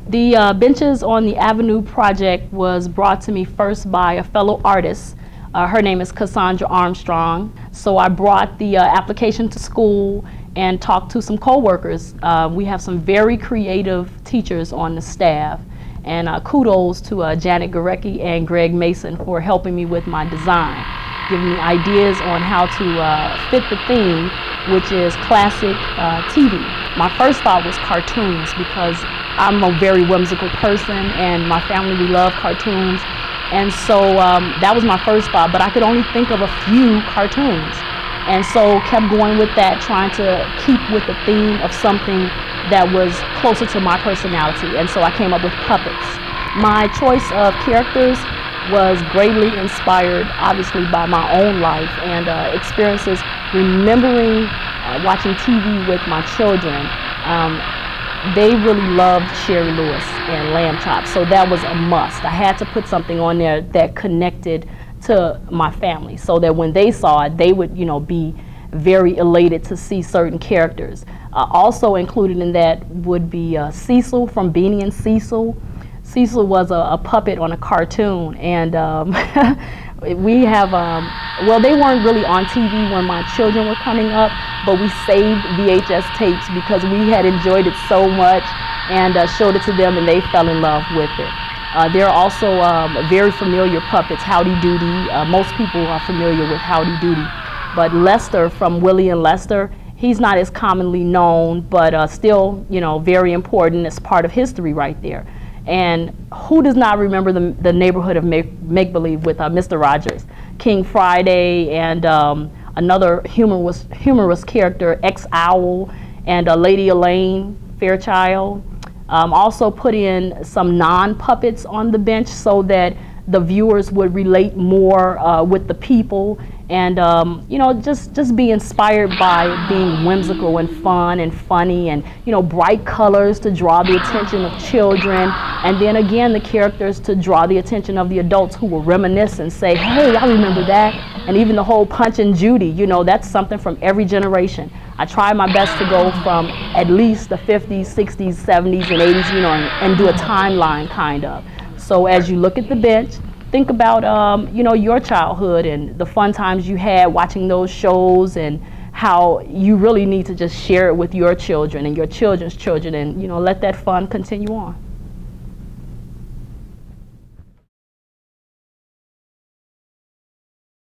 The Benches on the Avenue project was brought to me first by a fellow artist. Her name is Cassandra Armstrong. So I brought the application to school and talked to some co-workers. We have some very creative teachers on the staff. And kudos to Janet Gorecki and Greg Mason for helping me with my design, giving me ideas on how to fit the theme, which is classic TV. My first thought was cartoons because I'm a very whimsical person and my family, we love cartoons. And so that was my first thought, but I could only think of a few cartoons. And so kept going with that, trying to keep with the theme of something that was closer to my personality. And so I came up with puppets. My choice of characters was greatly inspired, obviously, by my own life and experiences, remembering watching TV with my children. They really loved Sherry Lewis and Lamb Chops, so that was a must. I had to put something on there that connected to my family so that when they saw it, they would, be very elated to see certain characters. Also included in that would be Cecil from Beanie and Cecil. Cecil was a puppet on a cartoon, and we have, well, they weren't really on TV when my children were coming up, but we saved VHS tapes because we had enjoyed it so much and showed it to them, and they fell in love with it. There are also very familiar puppets, Howdy Doody. Most people are familiar with Howdy Doody, but Lester from Willie and Lester, he's not as commonly known, but still, very important as part of history right there. And who does not remember the neighborhood of make-believe with Mr. Rogers, King Friday, and another humorous character, X-Owl, and Lady Elaine Fairchild. Also put in some non-puppets on the bench so that the viewers would relate more with the people, and just be inspired by being whimsical and fun and funny, and bright colors to draw the attention of children, and then again the characters to draw the attention of the adults who will reminisce and say, hey, I remember that. And even the whole Punch and Judy, that's something from every generation. I try my best to go from at least the 50s, 60s, 70s, and 80s, and do a timeline kind of. So as you look at the bench, think about, your childhood and the fun times you had watching those shows, and how you really need to just share it with your children and your children's children, and let that fun continue on.